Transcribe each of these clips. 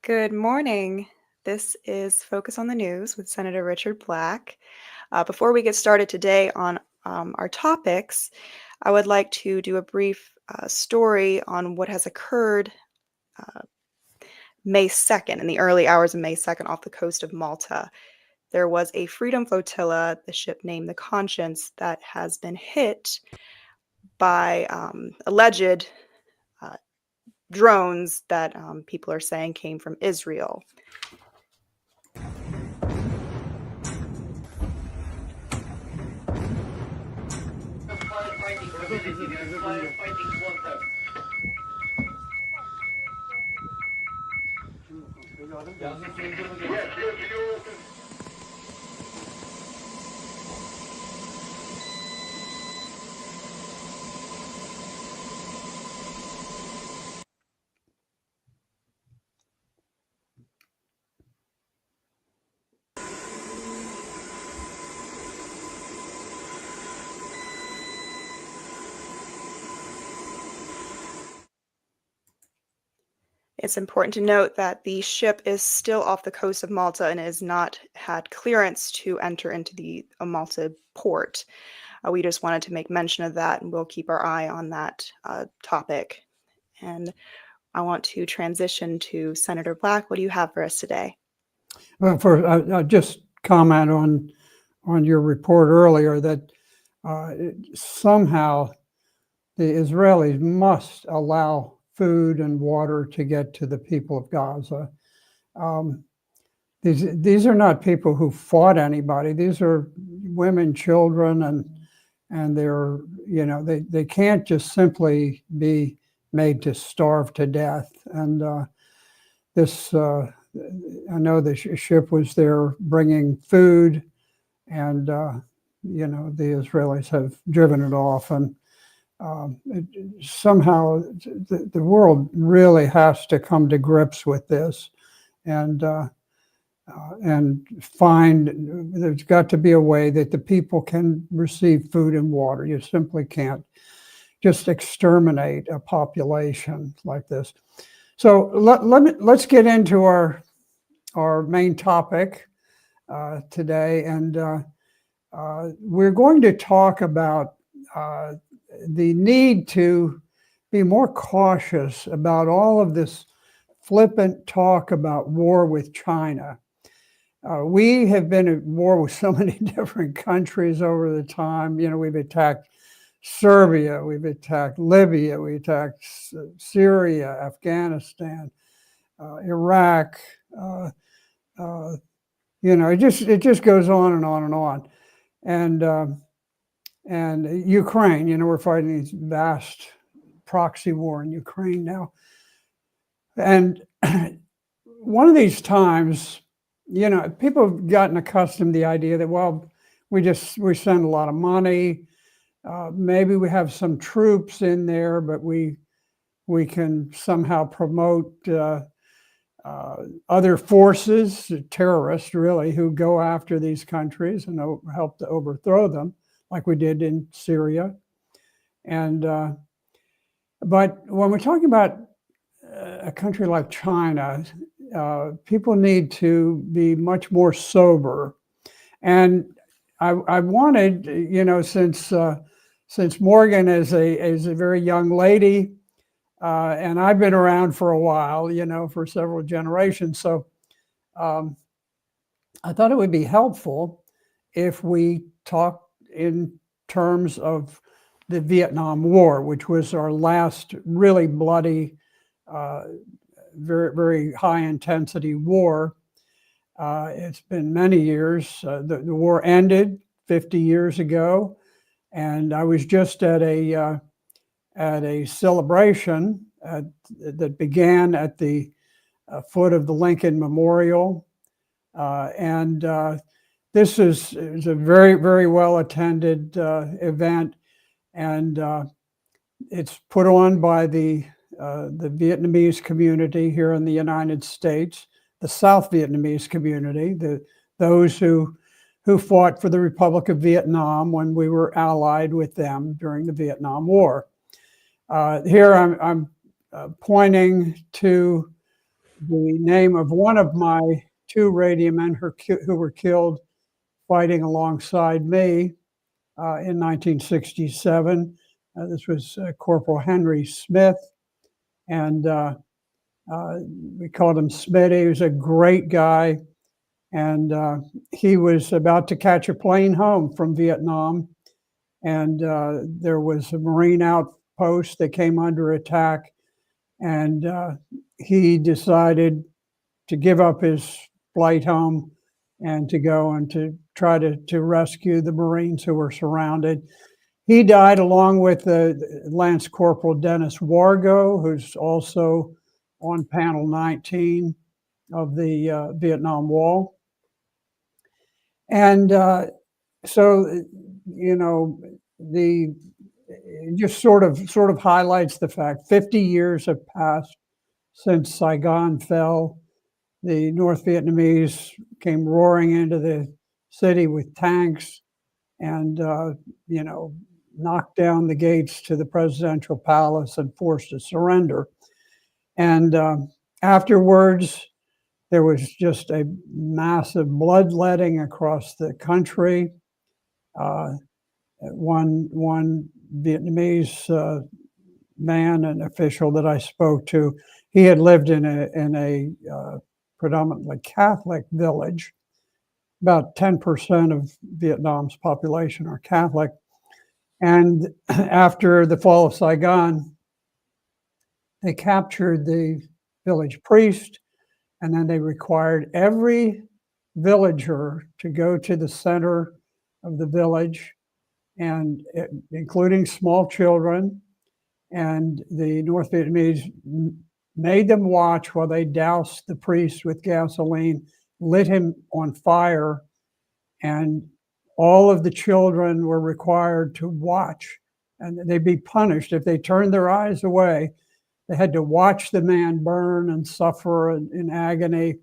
Good morning. This is Focus on the News with Senator Richard Black. Before we get started today on our topics, I would like to do a brief story on what has occurred uh, May 2nd, in the early hours of May 2nd, off the coast of Malta. There was a freedom flotilla, the ship named the Conscience, that has been hit by alleged uh, drones that people are saying came from Israel. It's important to note that the ship is still off the coast of Malta and has not had clearance to enter into the Malta port. We just wanted to make mention of that, and we'll keep our eye on that topic. And I want to transition to Senator Black. What do you have for us today? Well, first, I'll just comment on your report earlier that somehow the Israelis must allow food and water to get to the people of Gaza. These are not people who fought anybody. These are women, children, and they're, they can't just simply be made to starve to death. And I know the ship was there bringing food, and the Israelis have driven it off. And somehow the world really has to come to grips with this, and find there's got to be a way that the people can receive food and water. You simply can't just exterminate a population like this. So let's get into our main topic today, and we're going to talk about the need to be more cautious about all of this flippant talk about war with China. We have been at war with so many different countries over the time. We've attacked Serbia, we've attacked Libya, we attacked Syria, Afghanistan, Iraq. It just goes on and on and on. And Ukraine, we're fighting this vast proxy war in Ukraine now. And one of these times, people have gotten accustomed to the idea that, well, we send a lot of money. Maybe we have some troops in there, but we can somehow promote other forces, terrorists really, who go after these countries and help to overthrow them, like we did in Syria. And but when we're talking about a country like China, people need to be much more sober. And I wanted, since Morgan is a very young lady, and I've been around for a while, for several generations. So I thought it would be helpful if we talk in terms of the Vietnam War, which was our last really bloody, very, very high intensity war. It's been many years. The war ended 50 years ago, and I was just at a celebration that began at the foot of the Lincoln Memorial, and this is a very, very well attended event, and it's put on by the Vietnamese community here in the United States, the South Vietnamese community, those who fought for the Republic of Vietnam when we were allied with them during the Vietnam War. Here I'm pointing to the name of one of my two radium men who were killed fighting alongside me in 1967. This was Corporal Henry Smith, and we called him Smitty. He was a great guy, and he was about to catch a plane home from Vietnam, and there was a Marine outpost that came under attack, and he decided to give up his flight home and to go and to try to rescue the Marines who were surrounded. He died along with Lance Corporal Dennis Wargo, who's also on panel 19 of the Vietnam Wall. And so, you know, it just sort of highlights the fact 50 years have passed since Saigon fell. The North Vietnamese came roaring into the city with tanks and, you know, knocked down the gates to the presidential palace and forced a surrender. And afterwards, there was just a massive bloodletting across the country. One Vietnamese man, an official that I spoke to, he had lived in a predominantly Catholic village. About 10% of Vietnam's population are Catholic. And after the fall of Saigon, they captured the village priest, and then they required every villager to go to the center of the village, and including small children. And the North Vietnamese made them watch while they doused the priest with gasoline, lit him on fire, and all of the children were required to watch, and they'd be punished if they turned their eyes away. They had to watch the man burn and suffer in agony.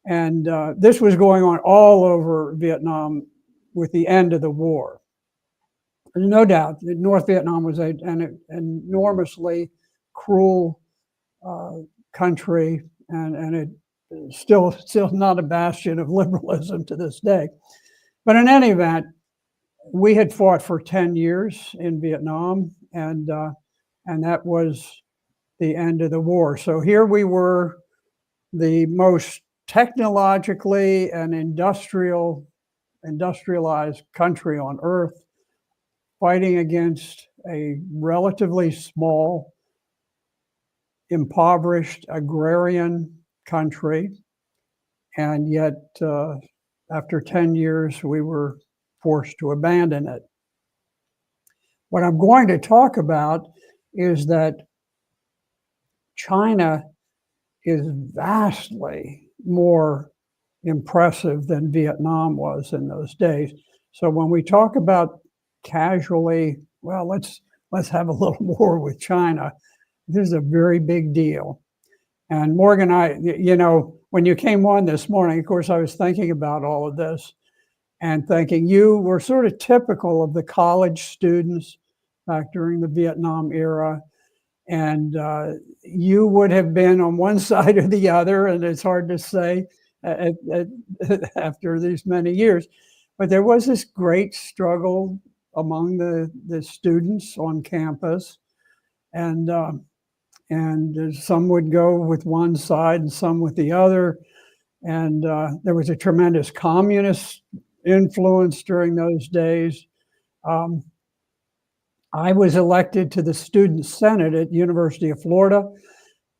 And this was going on all over Vietnam with the end of the war. There's no doubt that North Vietnam was an enormously cruel country, and it still not a bastion of liberalism to this day. But in any event, we had fought for 10 years in Vietnam, and that was the end of the war. So here we were, the most technologically and industrialized country on earth, fighting against a relatively small, impoverished agrarian country. And yet, after 10 years, we were forced to abandon it. What I'm going to talk about is that China is vastly more impressive than Vietnam was in those days. So when we talk about casually, well, let's have a little war with China, this is a very big deal. And Morgan, you know, when you came on this morning, of course, I was thinking about all of this and thinking you were sort of typical of the college students back during the Vietnam era. And you would have been on one side or the other, and it's hard to say after these many years. But there was this great struggle among the students on campus, and some would go with one side and some with the other. And there was a tremendous communist influence during those days. I was elected to the Student Senate at University of Florida,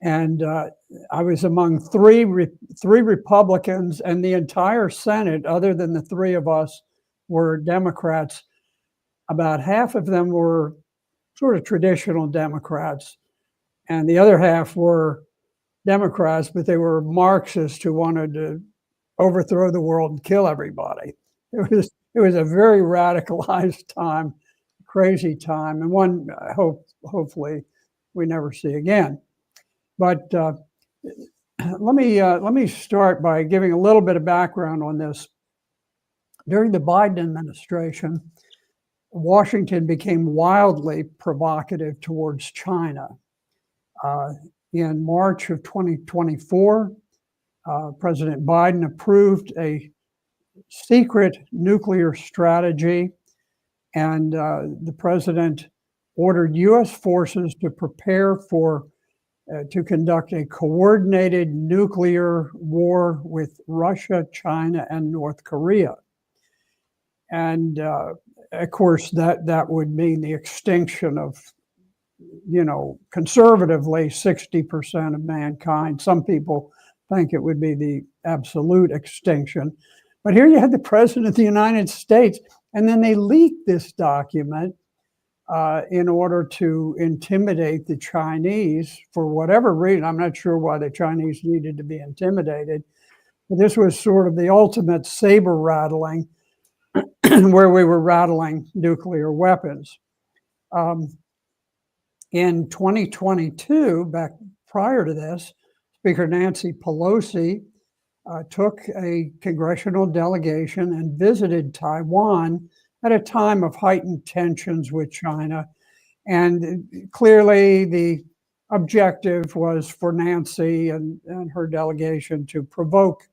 and I was among three Republicans, and the entire Senate, other than the three of us, were Democrats. About half of them were sort of traditional Democrats, and the other half were Democrats, but they were Marxists who wanted to overthrow the world and kill everybody. It was a very radicalized time, crazy time, and one hopefully we never see again. But let me start by giving a little bit of background on this. During the Biden administration, Washington became wildly provocative towards China. in March of 2024, President Biden approved a secret nuclear strategy, and the president ordered U.S. forces to prepare to conduct a coordinated nuclear war with Russia, China, and North Korea. And of course, that would mean the extinction of, conservatively 60% of mankind. Some people think it would be the absolute extinction. But here you had the president of the United States, and then they leaked this document in order to intimidate the Chinese for whatever reason. I'm not sure why the Chinese needed to be intimidated, but this was sort of the ultimate saber rattling where we were rattling nuclear weapons. In 2022, back prior to this, Speaker Nancy Pelosi took a congressional delegation and visited Taiwan at a time of heightened tensions with China. And clearly the objective was for Nancy and her delegation to provoke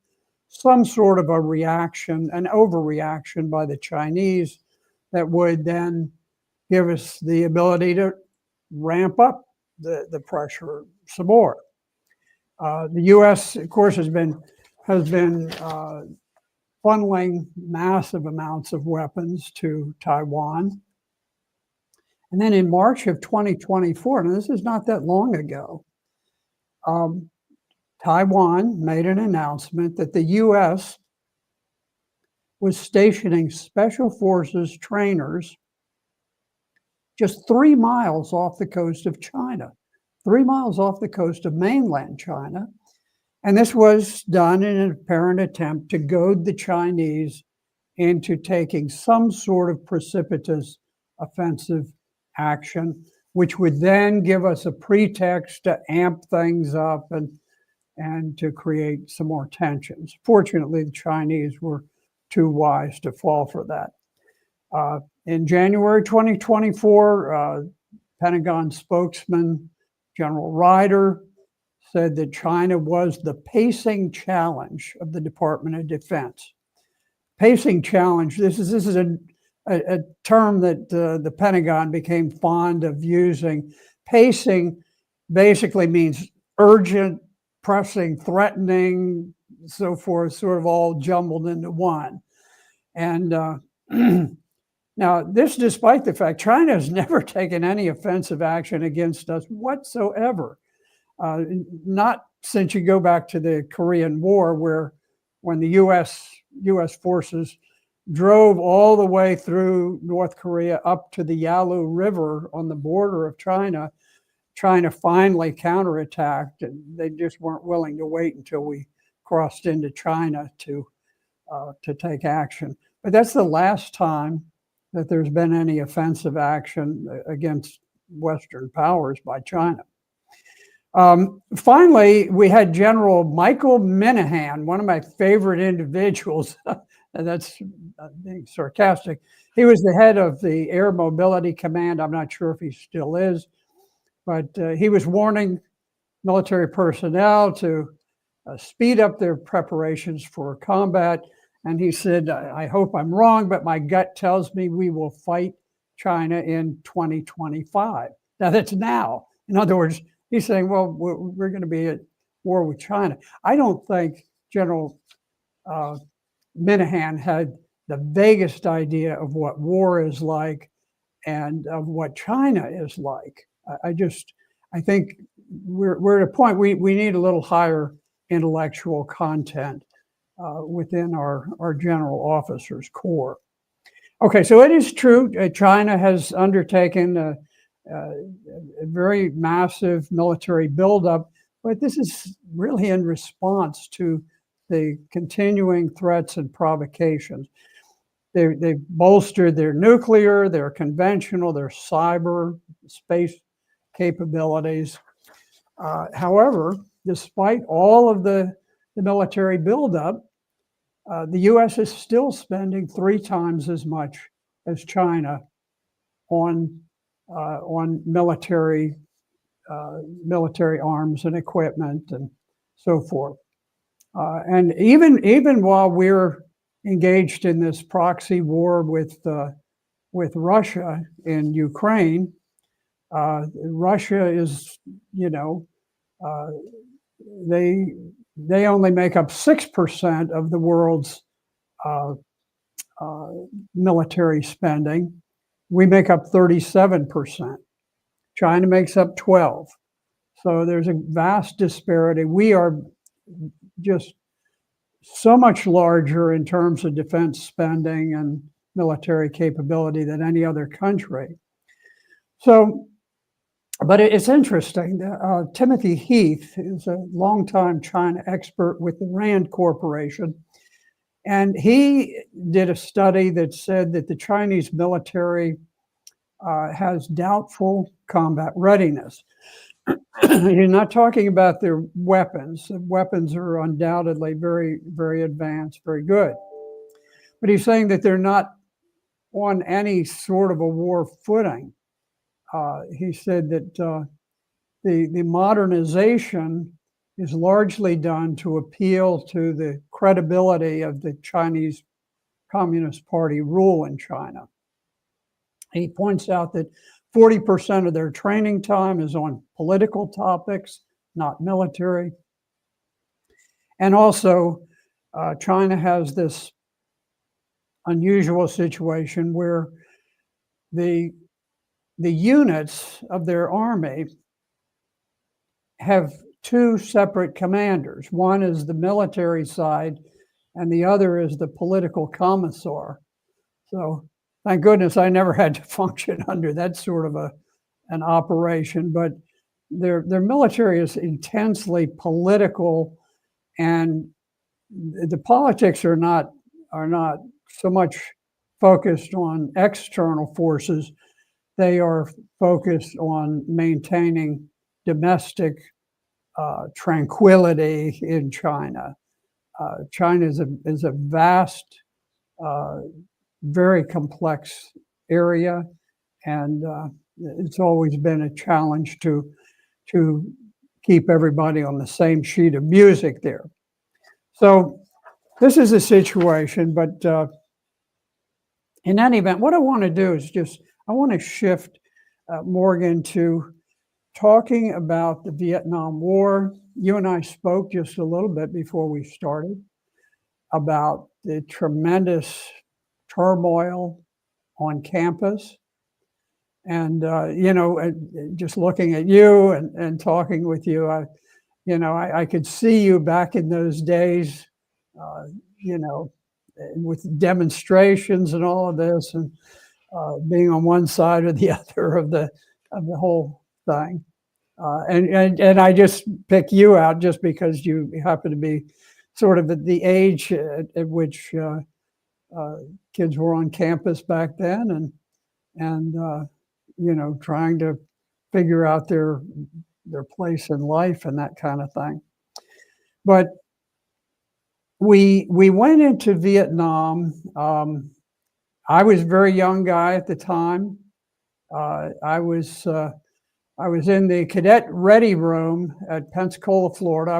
some sort of a reaction, an overreaction by the Chinese that would then give us the ability to ramp up the pressure some more. The U.S., of course, has been funneling massive amounts of weapons to Taiwan. And then in March of 2024, and this is not that long ago, Taiwan made an announcement that the U.S. was stationing special forces trainers just 3 miles off the coast of China, 3 miles off the coast of mainland China. And this was done in an apparent attempt to goad the Chinese into taking some sort of precipitous offensive action, which would then give us a pretext to amp things up and to create some more tensions. Fortunately, the Chinese were too wise to fall for that. In January 2024, Pentagon spokesman General Ryder said that China was the pacing challenge of the Department of Defense. Pacing challenge, this is a term that the Pentagon became fond of using. Pacing basically means urgent, pressing, threatening, so forth, sort of all jumbled into one. And now this, despite the fact China has never taken any offensive action against us whatsoever. Not since you go back to the Korean War, where when the U.S. forces drove all the way through North Korea up to the Yalu River on the border of China, China finally counterattacked, and they just weren't willing to wait until we crossed into China to take action. But that's the last time that there's been any offensive action against Western powers by China. Finally, we had General Michael Minihan, one of my favorite individuals. And that's being sarcastic. He was the head of the Air Mobility Command. I'm not sure if he still is, but he was warning military personnel to speed up their preparations for combat. And he said, I hope I'm wrong, but my gut tells me we will fight China in 2025. Now that's now. In other words, he's saying, well, we're going to be at war with China. I don't think General Minihan had the vaguest idea of what war is like and of what China is like. I think we're at a point we need a little higher intellectual content within our general officers' corps. Okay, so it is true, China has undertaken a very massive military buildup, but this is really in response to the continuing threats and provocations. They've bolstered their nuclear, their conventional, their cyber, space capabilities. However, despite all of the military buildup, the U.S. is still spending 3 times as much as China on military military arms and equipment and so forth. And even while we're engaged in this proxy war with Russia in Ukraine, Russia is, they only make up 6% of the world's military spending. We make up 37%. China makes up 12. So there's a vast disparity. We are just so much larger in terms of defense spending and military capability than any other country. So, but it's interesting. Timothy Heath is a longtime China expert with the Rand Corporation. And he did a study that said that the Chinese military has doubtful combat readiness. You're not talking about their weapons. The weapons are undoubtedly very, very advanced, very good. But he's saying that they're not on any sort of a war footing. He said that the modernization is largely done to appeal to the credibility of the Chinese Communist Party rule in China. He points out that 40% of their training time is on political topics, not military. And also, China has this unusual situation where the units of their army have two separate commanders. One is the military side, and the other is the political commissar. So thank goodness I never had to function under that sort of an operation, but their military is intensely political, and the politics are not so much focused on external forces. They are focused on maintaining domestic tranquility in China. China is a vast, very complex area, and it's always been a challenge to keep everybody on the same sheet of music there. So this is a situation, but in any event, what I want to do is I want to shift Morgan to talking about the Vietnam War. You and I spoke just a little bit before we started about the tremendous turmoil on campus. And, just looking at you and talking with you, I could see you back in those days, with demonstrations and all of this, and being on one side or the other of the whole thing. And I just pick you out just because you happen to be sort of at the age at which kids were on campus back then, and trying to figure out their place in life and that kind of thing. But we went into Vietnam. I was a very young guy at the time. I was in the cadet ready room at Pensacola, Florida.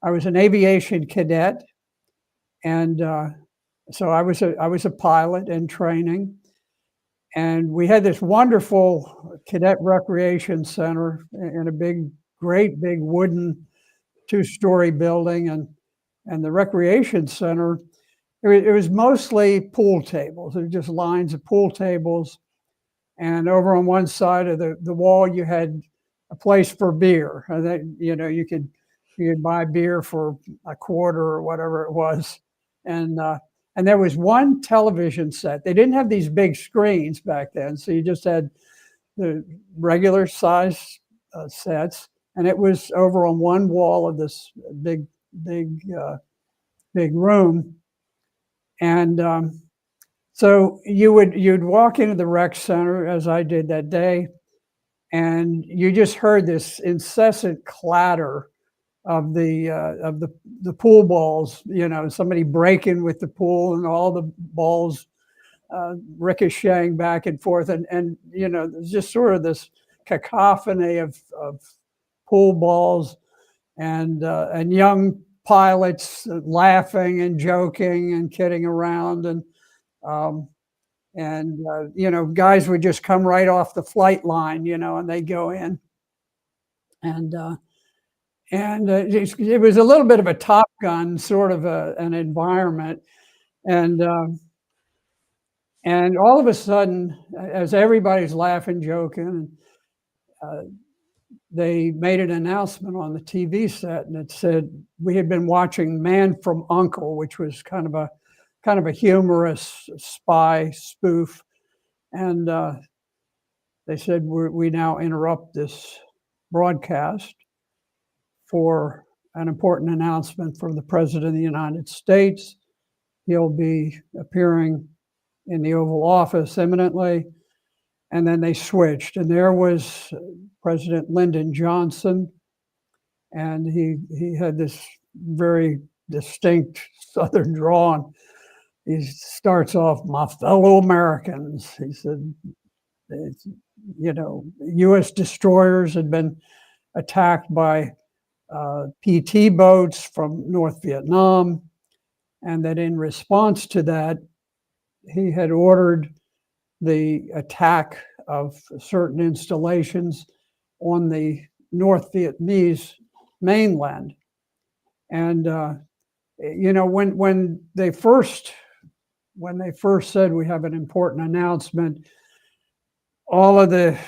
I was an aviation cadet, and so I was a pilot in training. And we had this wonderful cadet recreation center in a great big wooden 2-story building, and the recreation center, it was mostly pool tables. There were just lines of pool tables. And over on one side of the wall, you had a place for beer. And you could buy beer for a quarter or whatever it was. And there was one television set. They didn't have these big screens back then, so you just had the regular size sets. And it was over on one wall of this big room. And so you'd walk into the rec center, as I did that day, and you just heard this incessant clatter of the pool balls. Somebody breaking with the pool, and all the balls ricocheting back and forth, and there's just sort of this cacophony of pool balls and young pilots laughing and joking and kidding around, and you know, guys would just come right off the flight line, you know, and they go in, and it was a little bit of a Top Gun sort of an environment, and all of a sudden, as everybody's laughing, joking, they made an announcement on the TV set, and it said we had been watching Man from U.N.C.L.E., which was kind of a humorous spy spoof, and they said we now interrupt this broadcast for an important announcement from the President of the United States. He'll be appearing in the Oval Office imminently. And then they switched, and there was President Lyndon Johnson, and he had this very distinct Southern drawl. And he starts off, "My fellow Americans," he said, you know, U.S. destroyers had been attacked by PT boats from North Vietnam, and that in response to that, he had ordered the attack of certain installations on the North Vietnamese mainland. And you know, when they first said we have an important announcement, all of the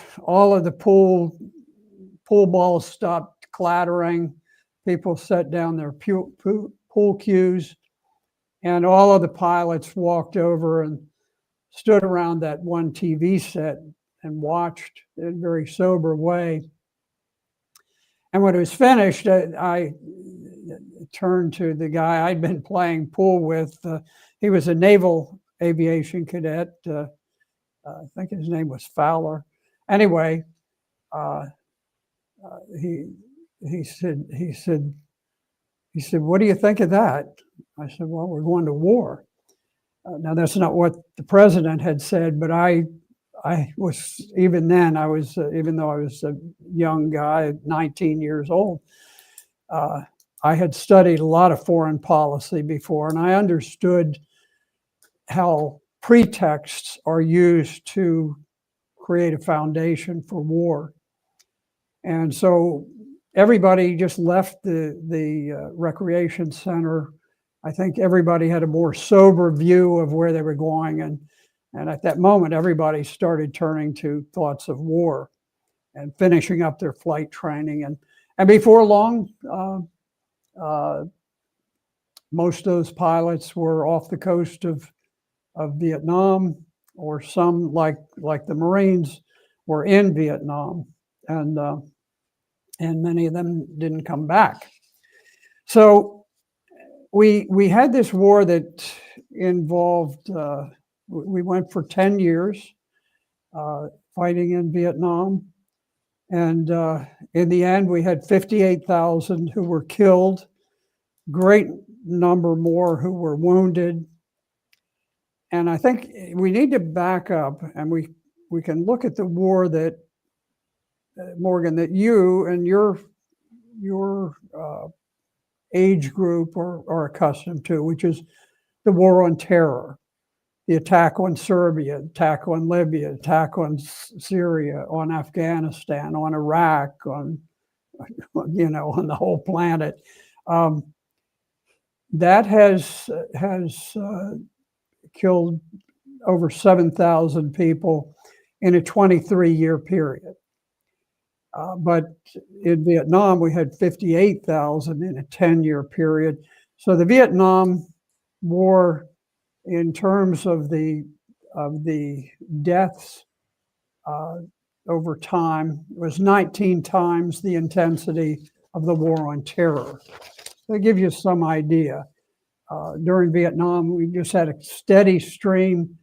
pool balls stopped clattering. People set down their pool cues, and all of the pilots walked over and stood around that one TV set and watched in a very sober way. And when it was finished, I turned to the guy I'd been playing pool with. He was a naval aviation cadet. I think his name was Fowler. Anyway, he said, "What do you think of that?" I said, "Well, we're going to war." Now, that's not what the president had said, but I was, even then, even though I was a young guy, 19 years old, I had studied a lot of foreign policy before, and I understood how pretexts are used to create a foundation for war. And so everybody just left the recreation center. I think everybody had a more sober view of where they were going, and at that moment, everybody started turning to thoughts of war and finishing up their flight training. And before long, most of those pilots were off the coast of Vietnam, or some, like the Marines, were in Vietnam, and many of them didn't come back. So we had this war that involved, we went for 10 years fighting in Vietnam. And in the end, we had 58,000 who were killed, great number more who were wounded. And I think we need to back up, and we can look at the war that, Morgan, that you and your age group are accustomed to, which is the war on terror, the attack on Serbia, attack on Libya, attack on Syria, on Afghanistan, on Iraq, on the whole planet. That has killed over 7,000 people in a 23-year period. But in Vietnam, we had 58,000 in a 10-year period. So the Vietnam War, in terms of the deaths over time, was 19 times the intensity of the war on terror. To give you some idea, during Vietnam, we just had a steady stream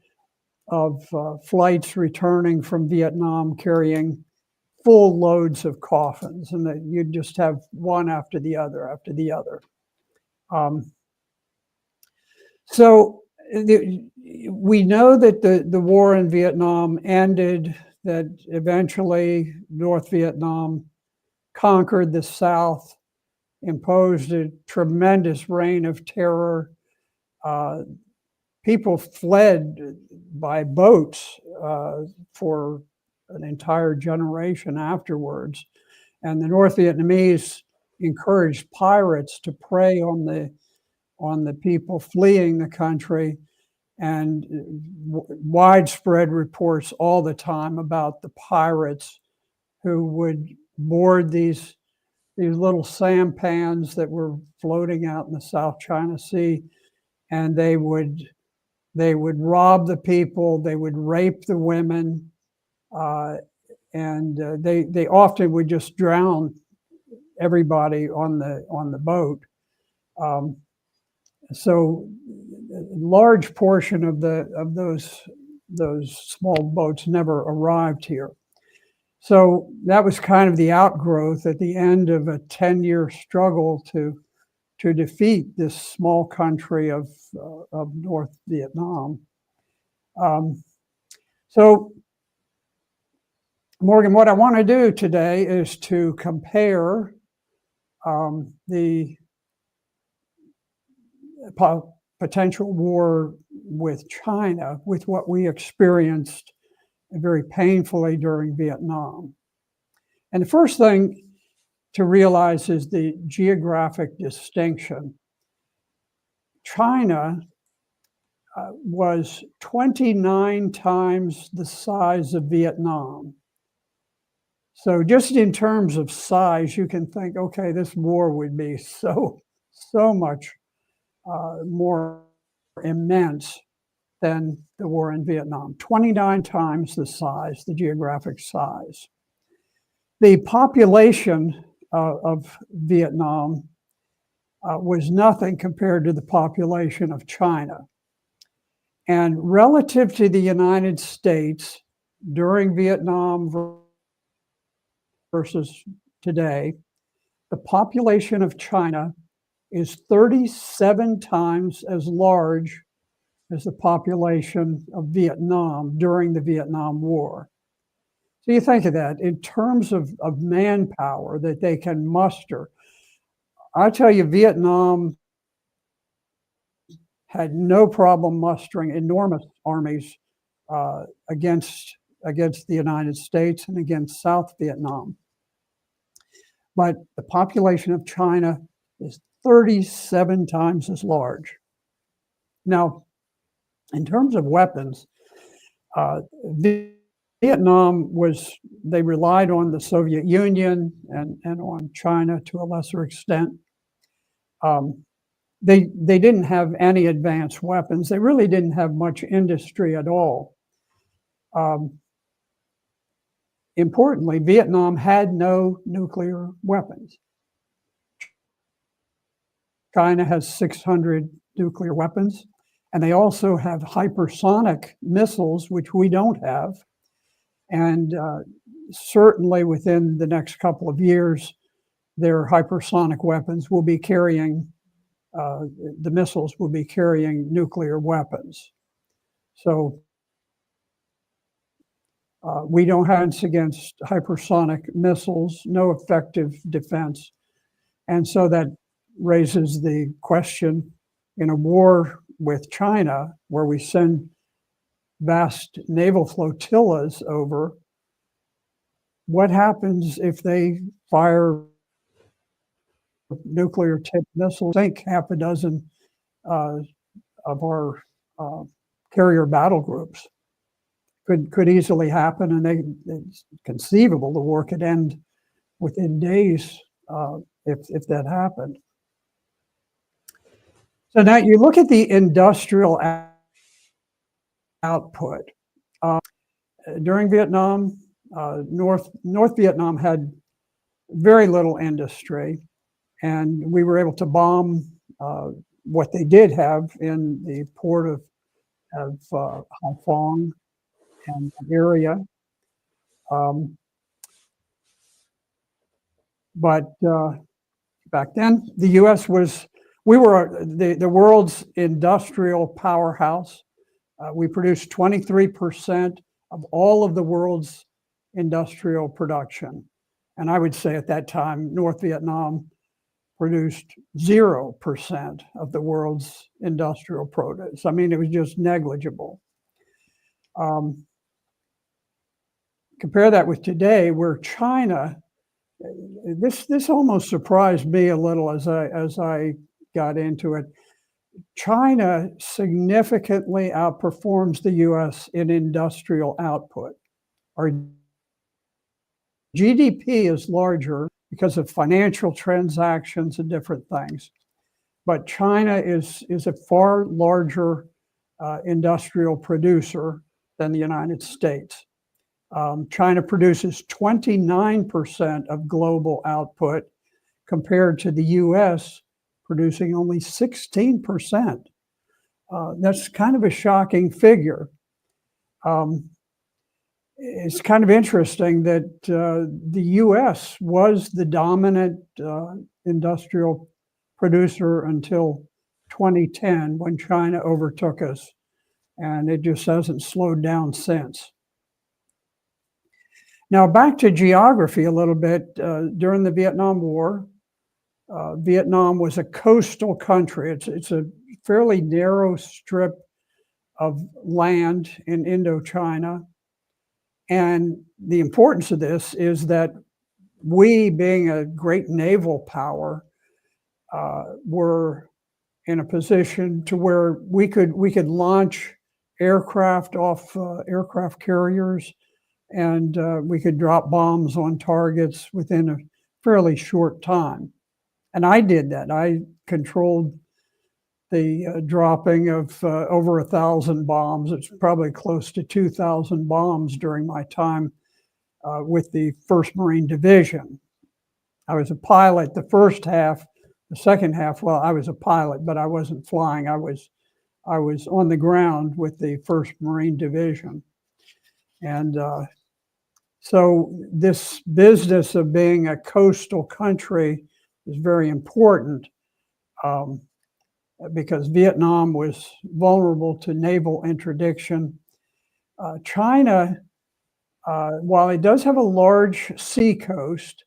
of flights returning from Vietnam carrying full loads of coffins, and that you'd just have one after the other after the other. So we know that the war in Vietnam ended that eventually North Vietnam conquered the South, imposed a tremendous reign of terror. People fled by boats for an entire generation afterwards. And the North Vietnamese encouraged pirates to prey on the people fleeing the country, and widespread reports all the time about the pirates who would board these little sampans that were floating out in the South China Sea, and they would rob the people, they would rape the women, and they often would just drown everybody on the boat. So a large portion of those small boats never arrived here. So that was kind of the outgrowth at the end of a 10-year struggle to defeat this small country of North Vietnam. So Morgan, what I want to do today is to compare the potential war with China with what we experienced very painfully during Vietnam. And the first thing to realize is the geographic distinction. China was 29 times the size of Vietnam. So just in terms of size, you can think, okay, this war would be so much more immense than the war in Vietnam. 29 times the size, the geographic size. The population of Vietnam was nothing compared to the population of China. And relative to the United States during Vietnam versus today, the population of China is 37 times as large as the population of Vietnam during the Vietnam War. So you think of that in terms of manpower that they can muster. I tell you, Vietnam had no problem mustering enormous armies against the United States and against South Vietnam. But the population of China is 37 times as large. Now, in terms of weapons, Vietnam they relied on the Soviet Union and on China to a lesser extent. They didn't have any advanced weapons. They really didn't have much industry at all. Importantly, Vietnam had no nuclear weapons. China has 600 nuclear weapons, and they also have hypersonic missiles, which we don't have. And certainly within the next couple of years, their hypersonic weapons will be carrying, the missiles will be carrying nuclear weapons. So we don't have against hypersonic missiles, no effective defense. And so that raises the question, in a war with China, where we send vast naval flotillas over, what happens if they fire nuclear tipped missiles? I think half a dozen of our carrier battle groups could easily happen, and it's conceivable the war could end within days if that happened. So now you look at the industrial output. During Vietnam, North Vietnam had very little industry, and we were able to bomb what they did have in the port of Haiphong and area. But back then, the U.S. we were the world's industrial powerhouse. We produced 23% of all of the world's industrial production. And I would say at that time, North Vietnam produced 0% of the world's industrial produce. I mean, it was just negligible. Compare that with today, where China, this almost surprised me a little as I got into it. China significantly outperforms the US in industrial output. Our GDP is larger because of financial transactions and different things. But China is a far larger industrial producer than the United States. China produces 29% of global output compared to the US producing only 16%. That's kind of a shocking figure. It's kind of interesting that the US was the dominant industrial producer until 2010 when China overtook us, and it just hasn't slowed down since. Now back to geography a little bit. During the Vietnam War, Vietnam was a coastal country. It's a fairly narrow strip of land in Indochina. And the importance of this is that we, being a great naval power, were in a position to where we could launch aircraft off aircraft carriers, and we could drop bombs on targets within a fairly short time. And I did that. I controlled the dropping of over 1,000 bombs. It's probably close to 2,000 bombs during my time with the 1st Marine Division. I was a pilot the first half. The second half, well, I was a pilot, but I wasn't flying. I was on the ground with the 1st Marine Division. And so this business of being a coastal country is very important because Vietnam was vulnerable to naval interdiction. China, while it does have a large sea coast,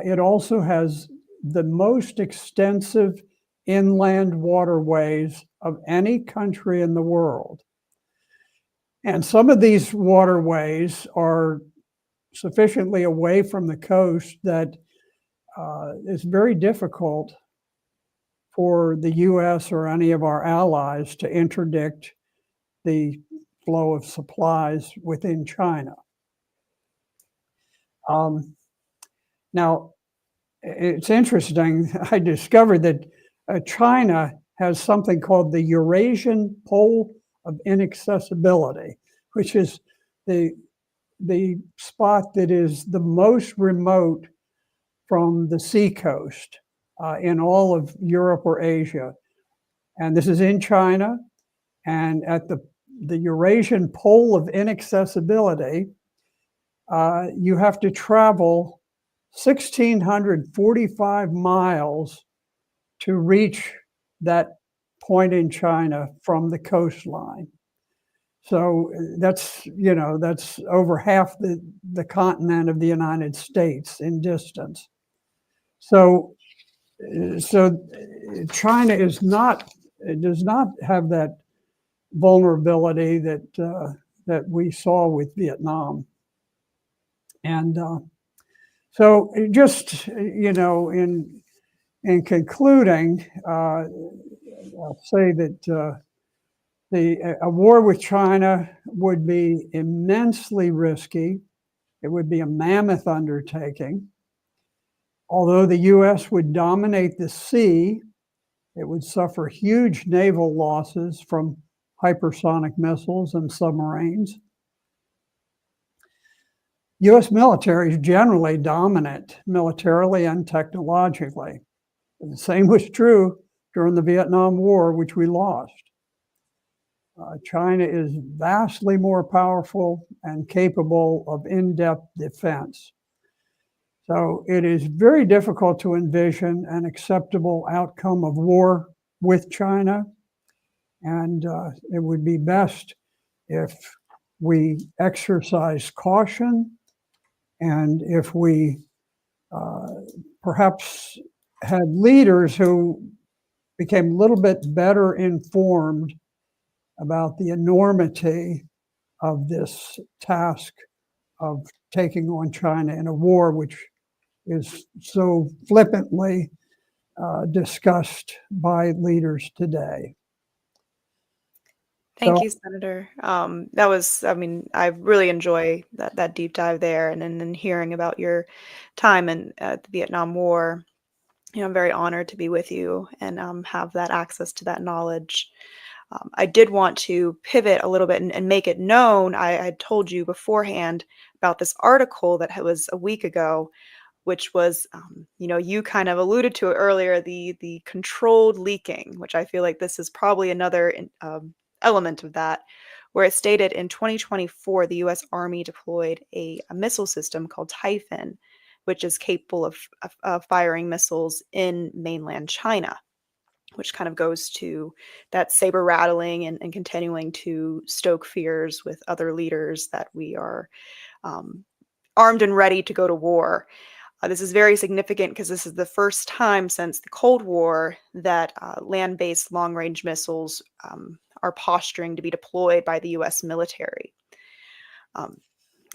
it also has the most extensive inland waterways of any country in the world. And some of these waterways are sufficiently away from the coast that it's very difficult for the US or any of our allies to interdict the flow of supplies within China. Now, it's interesting, I discovered that China has something called the Eurasian Pole of Inaccessibility, which is the spot that is the most remote from the seacoast in all of Europe or Asia. And this is in China, and at the Eurasian Pole of Inaccessibility, you have to travel 1,645 miles to reach that point in China from the coastline. So that's over half the continent of the United States in distance. So China does not have that vulnerability that we saw with Vietnam. And so just, in concluding, I'll say that a war with China would be immensely risky. It would be a mammoth undertaking. Although the US would dominate the sea, it would suffer huge naval losses from hypersonic missiles and submarines. US military is generally dominant militarily and technologically. The same was true during the Vietnam War, which we lost. China is vastly more powerful and capable of in-depth defense. So it is very difficult to envision an acceptable outcome of war with China. And it would be best if we exercise caution, and if we perhaps had leaders who became a little bit better informed about the enormity of this task of taking on China in a war which is so flippantly discussed by leaders today. Thank So, you, Senator. That was, I mean, I really enjoy that deep dive there, and then hearing about your time in the Vietnam War. I'm very honored to be with you and have that access to that knowledge. I did want to pivot a little bit and make it known. I told you beforehand about this article that was a week ago, which was, you kind of alluded to it earlier, the controlled leaking, which I feel like this is probably another element of that, where it stated in 2024, the U.S. Army deployed a missile system called Typhon, which is capable of firing missiles in mainland China, which kind of goes to that saber rattling and continuing to stoke fears with other leaders that we are armed and ready to go to war. This is very significant because this is the first time since the Cold War that land-based long-range missiles are posturing to be deployed by the U.S. military.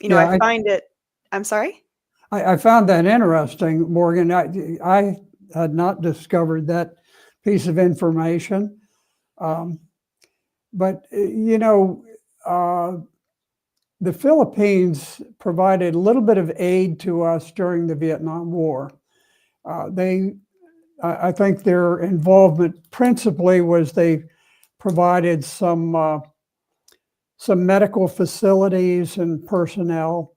yeah, I find it. I'm sorry? I found that interesting, Morgan. I had not discovered that piece of information. But, the Philippines provided a little bit of aid to us during the Vietnam War. I think their involvement principally was they provided some medical facilities and personnel.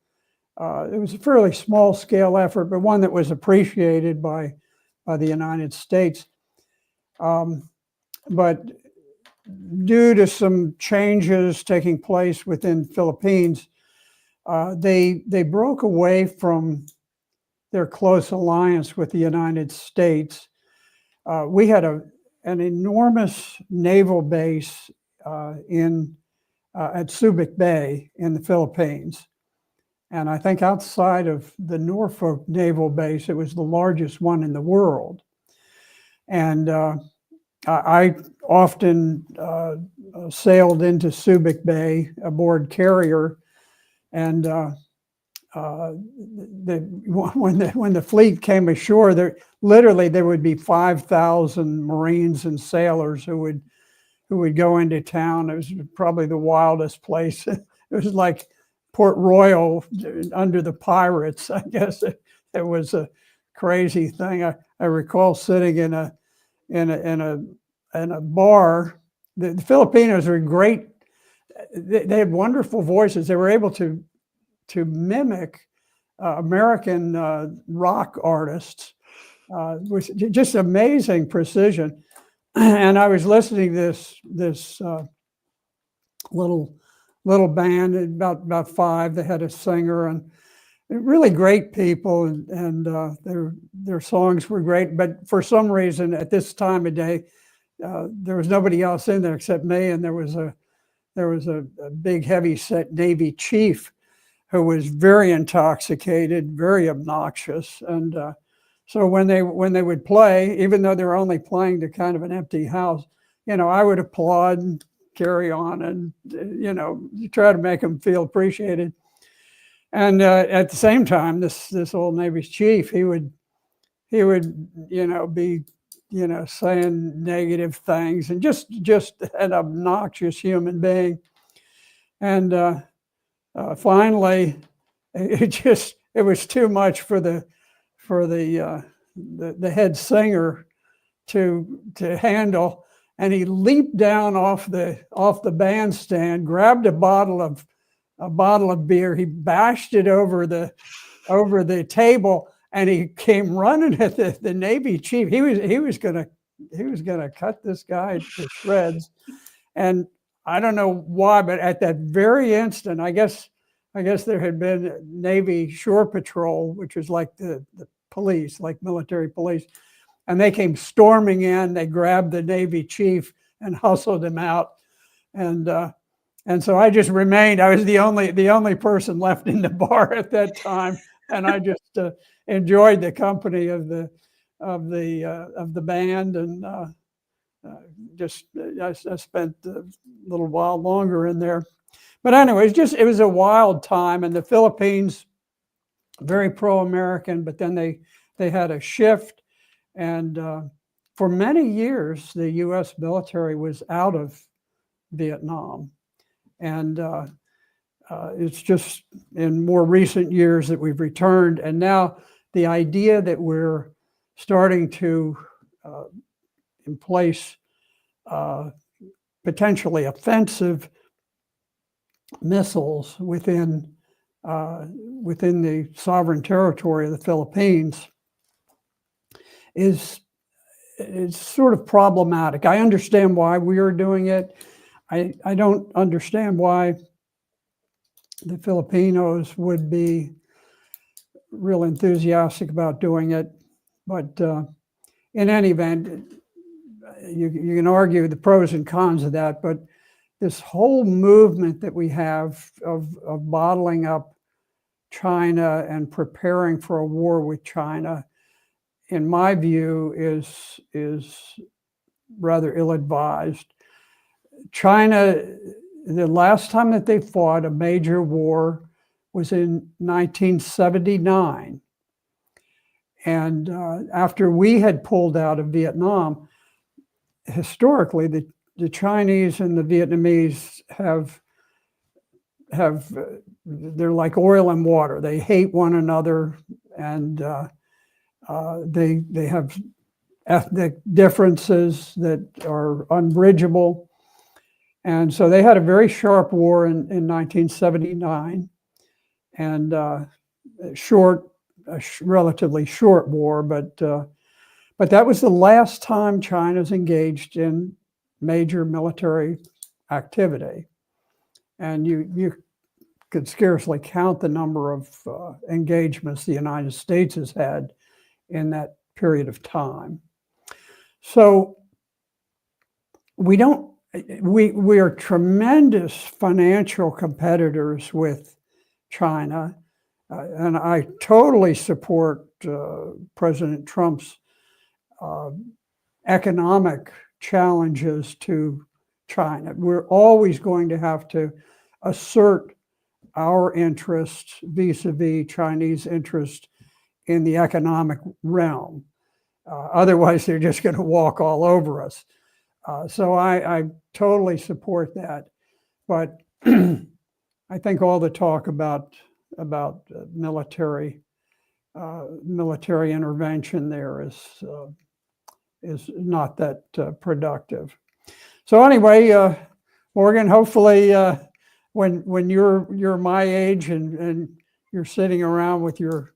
It was a fairly small scale effort, but one that was appreciated by the United States. But due to some changes taking place within Philippines, they broke away from their close alliance with the United States. We had an enormous naval base at Subic Bay in the Philippines. And I think outside of the Norfolk Naval Base, it was the largest one in the world. And I often sailed into Subic Bay aboard carrier, and when the fleet came ashore, there would be 5,000 Marines and sailors who would go into town. It was probably the wildest place. It was like Port Royal under the pirates. I guess it was a crazy thing. I recall sitting in a bar. The Filipinos were great. They had wonderful voices. They were able to mimic American rock artists with just amazing precision. And I was listening to this little band, about five. They had a singer and really great people, and their songs were great. But for some reason, at this time of day, there was nobody else in there except me, and there was a big heavy-set Navy chief who was very intoxicated, very obnoxious, and so when they would play, even though they were only playing to kind of an empty house, I would applaud and carry on, and try to make them feel appreciated. And at the same time, this old Navy chief, he would be saying negative things, and just an obnoxious human being. And finally, it was too much for the head singer to handle, and he leaped down off the bandstand, grabbed a bottle of beer, he bashed it over the table, and he came running at the Navy chief. He was gonna cut this guy to shreds, and I don't know why, but at that very instant, I guess there had been Navy Shore Patrol, which was like the police, like military police, and they came storming in. They grabbed the Navy chief and hustled him out, and And so I just remained. I was the only person left in the bar at that time, and I just enjoyed the company of the band, and I spent a little while longer in there. But anyways, it was a wild time, and the Philippines, very pro-American, but then they had a shift, and for many years the U.S. military was out of Vietnam, and it's just in more recent years that we've returned, and now the idea that we're starting to in place potentially offensive missiles within the sovereign territory of the Philippines is sort of problematic. I understand why we are doing it. I don't understand why the Filipinos would be real enthusiastic about doing it, but in any event, you can argue the pros and cons of that, but this whole movement that we have of bottling up China and preparing for a war with China, in my view, is rather ill-advised. China, the last time that they fought a major war was in 1979. And after we had pulled out of Vietnam, historically, the Chinese and the Vietnamese they're like oil and water. They hate one another, and they have ethnic differences that are unbridgeable. And so they had a very sharp war in 1979, and a relatively short war, but that was the last time China's engaged in major military activity. And you could scarcely count the number of engagements the United States has had in that period of time. So we are tremendous financial competitors with China, and I totally support President Trump's economic challenges to China. We're always going to have to assert our interests vis-a-vis Chinese interest in the economic realm. Otherwise, they're just going to walk all over us. So I totally support that. But I think all the talk about military intervention there is not that productive. So anyway, Morgan, hopefully when you're my age and you're sitting around with your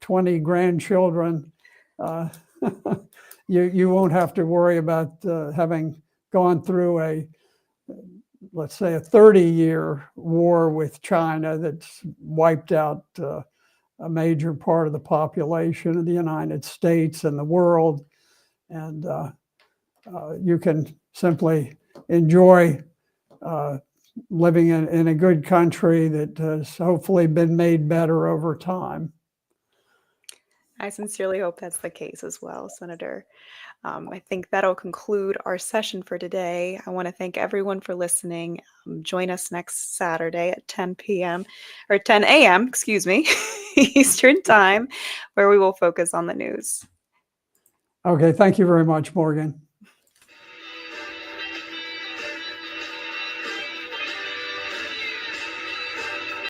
20 grandchildren, you won't have to worry about having gone through let's say a 30-year war with China that's wiped out a major part of the population of the United States and the world. And you can simply enjoy living in a good country that has hopefully been made better over time. I sincerely hope that's the case as well, Senator. I think that'll conclude our session for today. I want to thank everyone for listening. Join us next Saturday at 10 p.m. or 10 a.m., excuse me, Eastern Time, where we will focus on the news. Okay, thank you very much, Morgan.